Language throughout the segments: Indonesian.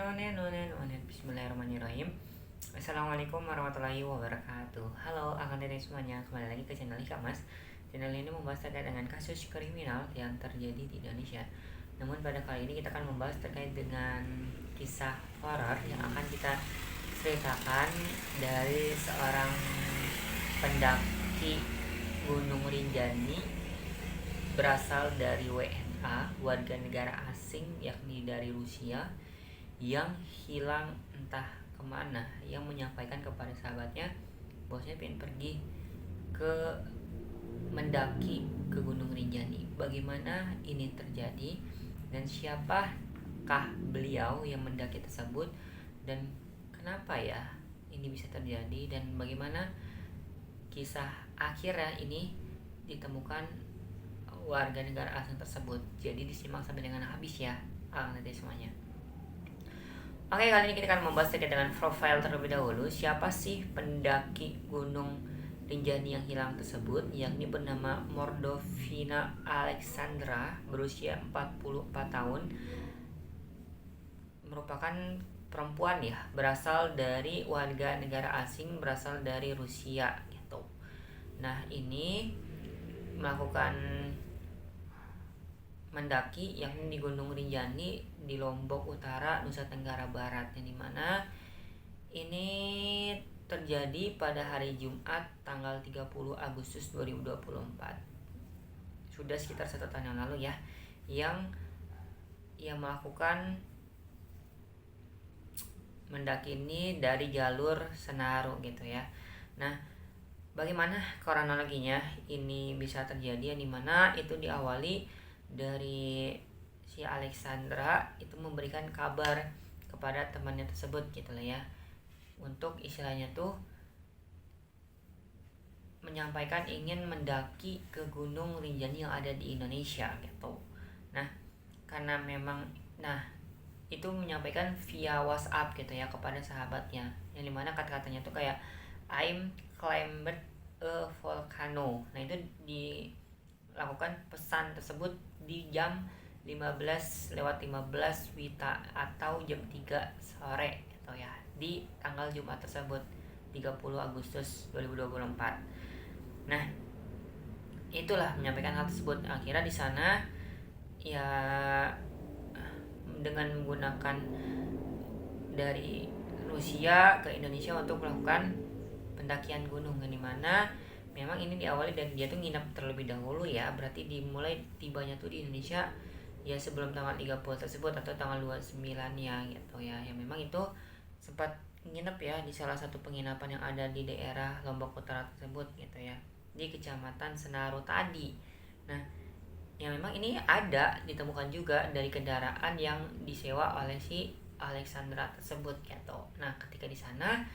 Bismillahirrahmanirrahim. Assalamualaikum warahmatullahi wabarakatuh. Halo akan semuanya, kembali lagi ke channel Ikamas. Channel ini membahas terkait dengan kasus kriminal yang terjadi di Indonesia. Namun pada kali ini kita akan membahas terkait dengan kisah horor yang akan kita ceritakan dari seorang pendaki Gunung Rinjani berasal dari WNA, warga negara asing yakni dari Rusia, yang hilang entah kemana, yang menyampaikan kepada sahabatnya bahwasanya pengen pergi ke mendaki ke Gunung Rinjani. Bagaimana ini terjadi dan siapakah beliau yang mendaki tersebut dan kenapa ya ini bisa terjadi dan bagaimana kisah akhirnya ini ditemukan warga negara asing tersebut. Jadi disimak sampai dengan habis ya, nanti semuanya. Oke, kali ini kita akan membahas terkait dengan profil terlebih dahulu. Siapa sih pendaki Gunung Rinjani yang hilang tersebut? Yakni bernama Mordovina Alexandra, berusia 44 tahun. Merupakan perempuan ya, berasal dari warga negara asing, berasal dari Rusia gitu. Nah, ini melakukan mendaki yakni di Gunung Rinjani di Lombok Utara, Nusa Tenggara Barat, yang dimana ini terjadi pada hari Jumat tanggal 30 Agustus 2024. Sudah sekitar 1 tahun yang lalu ya, yang melakukan mendaki ini dari jalur Senaru gitu ya. Nah, bagaimana kronologinya ini bisa terjadi, yang dimana itu diawali dari si Alexandra itu memberikan kabar kepada temannya tersebut gitu lah ya, untuk istilahnya tuh menyampaikan ingin mendaki ke Gunung Rinjani yang ada di Indonesia gitu. Nah, karena memang itu menyampaikan via WhatsApp gitu ya kepada sahabatnya, yang dimana kata-katanya tuh kayak I'm climbed a volcano. Nah, itu dilakukan pesan tersebut di jam 15:15 WITA atau jam 3 sore gitu ya, di tanggal Jumat tersebut 30 Agustus 2024. Nah, itulah menyampaikan hal tersebut. Akhirnya di sana ya dengan menggunakan dari Rusia ke Indonesia untuk melakukan pendakian gunung, yang dimana memang ini diawali dan dia tuh nginap terlebih dahulu ya, berarti dimulai tibanya tuh di Indonesia ya sebelum tanggal 30 tersebut atau tanggal 29 ya gitu ya. Yang memang itu sempat nginep ya di salah satu penginapan yang ada di daerah Lombok Utara tersebut gitu ya, di Kecamatan Senaru tadi. Nah, yang memang ini ada ditemukan juga dari kendaraan yang disewa oleh si Alexandra tersebut gitu. Nah, ketika di sana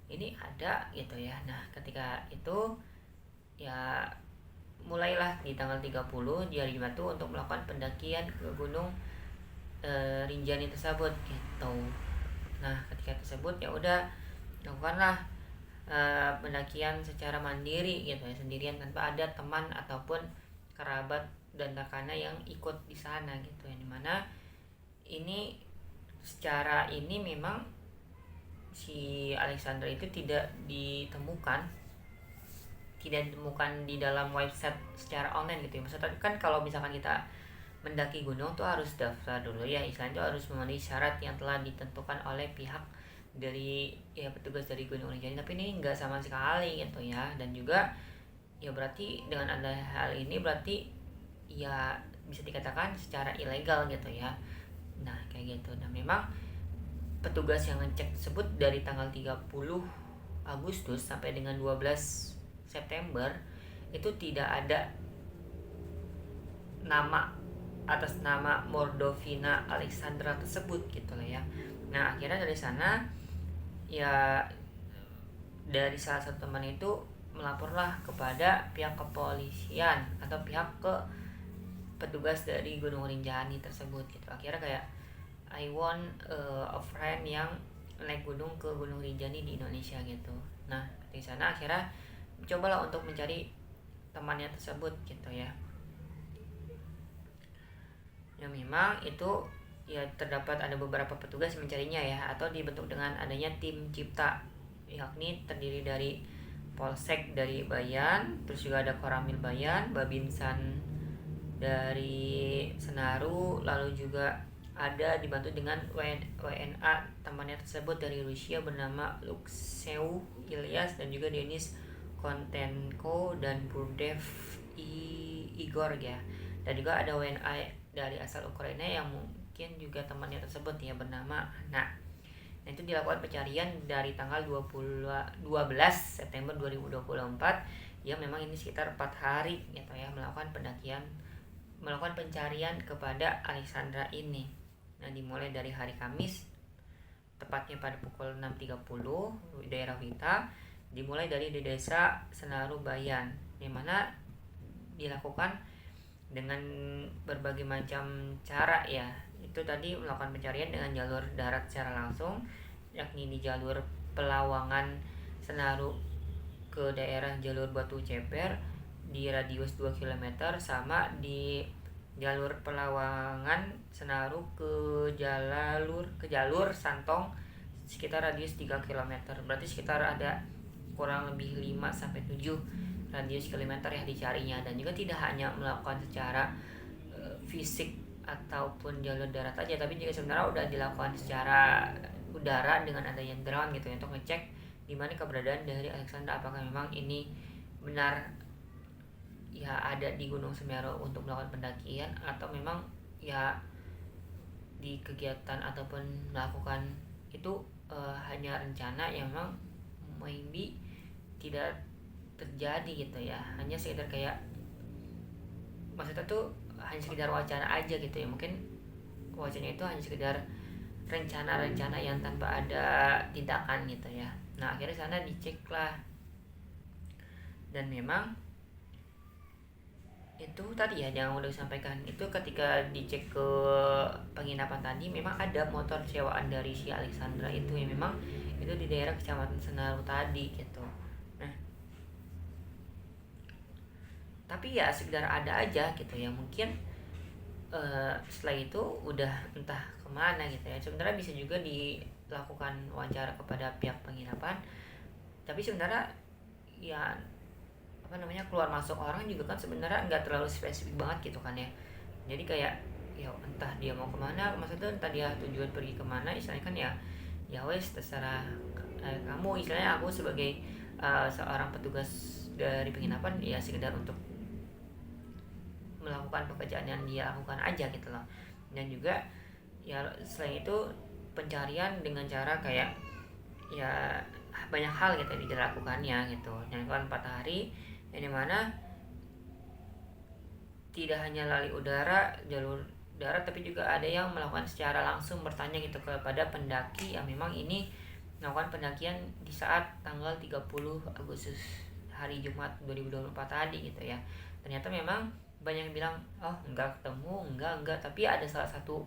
ini ada gitu ya. Nah, ketika itu ya mulailah di tanggal 30 di hari Jumat untuk melakukan pendakian ke Gunung Rinjani tersebut gitu. Nah, ketika tersebut ya udah lakukanlah pendakian secara mandiri gitu ya, sendirian tanpa ada teman ataupun kerabat dan rekannya yang ikut di sana gitu, yang dimana ini secara ini memang si Alexandra itu tidak ditemukan di dalam website secara online gitu ya. Maksudnya kan kalau misalkan kita mendaki gunung tuh harus daftar dulu ya, istilahnya tuh harus memenuhi syarat yang telah ditentukan oleh pihak dari ya petugas dari Gunung Rinjani, tapi ini nggak sama sekali gitu ya. Dan juga ya berarti dengan ada hal ini berarti ya bisa dikatakan secara ilegal gitu ya. Nah, kayak gitu. Dan memang petugas yang ngecek tersebut dari tanggal 30 Agustus sampai dengan 12 September itu tidak ada nama atas nama Mordovina Alexandra tersebut gitu lah ya. Nah, akhirnya dari sana ya dari salah satu teman itu melaporlah kepada pihak kepolisian atau pihak ke petugas dari Gunung Rinjani tersebut gitu. Akhirnya kayak I want a friend yang naik gunung ke Gunung Rinjani di Indonesia gitu. Nah, di sana akhirnya cobalah untuk mencari temannya tersebut gitu ya, yang memang itu ya terdapat ada beberapa petugas mencarinya ya, atau dibentuk dengan adanya tim cipta, yakni terdiri dari Polsek dari Bayan, terus juga ada Koramil Bayan, Babinsan dari Senaru, lalu juga ada dibantu dengan WNA temannya tersebut dari Rusia bernama Luxeu Ilyas dan juga Denis Kontenko dan Burdev Igor ya. Dan juga ada WNA dari asal Ukraina yang mungkin juga temannya tersebut ya bernama Ana. Nah, itu dilakukan pencarian dari tanggal 12 September 2024. Ya memang ini sekitar 4 hari gitu ya melakukan pencarian kepada Alexandra ini. Nah, dimulai dari hari Kamis tepatnya pada pukul 6.30 daerah Wita, dimulai dari di desa Senaru Bayan, di mana dilakukan dengan berbagai macam cara ya. Itu tadi melakukan pencarian dengan jalur darat secara langsung, yakni di jalur Pelawangan Senaru ke daerah jalur Batu Ceper di radius 2 km, sama di jalur Pelawangan Senaru ke jalur Santong sekitar radius 3 km. Berarti sekitar ada kurang lebih 5 sampai 7 radius kilometer ya dicarinya. Dan juga tidak hanya melakukan secara fisik ataupun jalur darat aja, tapi juga sebenarnya udah dilakukan secara udara dengan adanya drone gitu ya, untuk ngecek di mana keberadaan dari Alexandra, apakah memang ini benar ya ada di Gunung Semeru untuk melakukan pendakian, atau memang ya di kegiatan ataupun melakukan itu hanya rencana yang memang maybe tidak terjadi gitu ya, hanya sekedar kayak maksudnya tuh hanya sekedar wacana aja gitu ya, mungkin wacana itu hanya sekedar rencana-rencana yang tanpa ada tindakan gitu ya. Nah, akhirnya sana dicek lah, dan memang itu tadi ya yang udah disampaikan, itu ketika dicek ke penginapan tadi memang ada motor sewaan dari si Alexandra itu yang memang itu di daerah Kecamatan Senaru tadi gitu. Nah, tapi ya sekedar ada aja gitu ya, mungkin setelah itu udah entah kemana gitu ya. Sebenarnya bisa juga dilakukan wawancara kepada pihak penginapan, tapi sebenarnya ya keluar masuk orang juga kan sebenarnya nggak terlalu spesifik banget gitu kan ya. Jadi kayak ya entah dia mau kemana, maksudnya entah dia tujuan pergi kemana, istilahnya kan ya wes terserah kamu. Istilahnya aku sebagai seorang petugas dari penginapan ya sekedar untuk melakukan pekerjaan yang dia lakukan aja gitu loh. Dan juga ya selain itu pencarian dengan cara kayak ya banyak hal gitu yang dilakukannya gitu. Yang kan 4 hari yang dimana tidak hanya lalui udara, jalur darat, tapi juga ada yang melakukan secara langsung bertanya gitu kepada pendaki yang memang ini melakukan pendakian di saat tanggal 30 Agustus hari Jumat 2024 tadi gitu ya. Ternyata memang banyak yang bilang oh enggak ketemu, enggak, tapi ada salah satu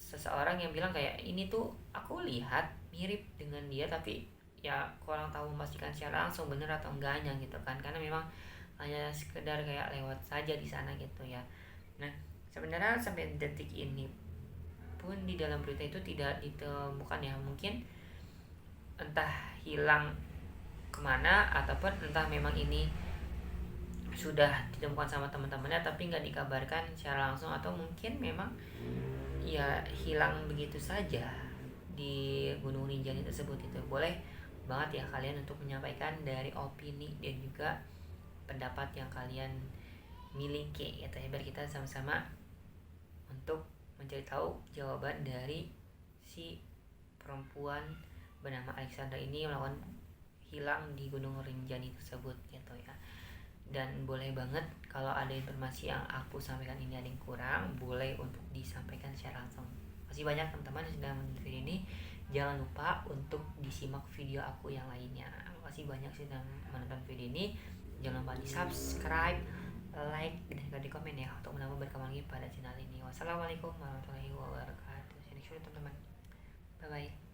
seseorang yang bilang kayak ini tuh aku lihat mirip dengan dia, tapi ya kurang tahu memastikan secara langsung bener atau enggaknya gitu kan, karena memang hanya sekedar kayak lewat saja di sana gitu ya. Nah, sebenarnya sampai detik ini pun di dalam berita itu tidak ditemukan ya, mungkin entah hilang kemana ataupun entah memang ini sudah ditemukan sama teman-temannya tapi nggak dikabarkan secara langsung, atau mungkin memang ya hilang begitu saja di Gunung Rinjani tersebut. Itu boleh banget ya kalian untuk menyampaikan dari opini dan juga pendapat yang kalian miliki gitu ya, biar kita sama-sama untuk mencari tahu jawaban dari si perempuan bernama Alexandra ini melakukan hilang di Gunung Rinjani tersebut gitu ya. Dan boleh banget kalau ada informasi yang aku sampaikan ini ada yang kurang, boleh untuk disampaikan secara langsung. Masih banyak teman-teman yang sedang menonton video ini, jangan lupa untuk disimak video aku yang lainnya. Masih banyak sedang menonton video ini, jangan lupa di subscribe, like, dan di komen ya untuk menambah berkembang lagi pada channel ini. Wassalamualaikum warahmatullahi wabarakatuh. Teman-teman, bye bye.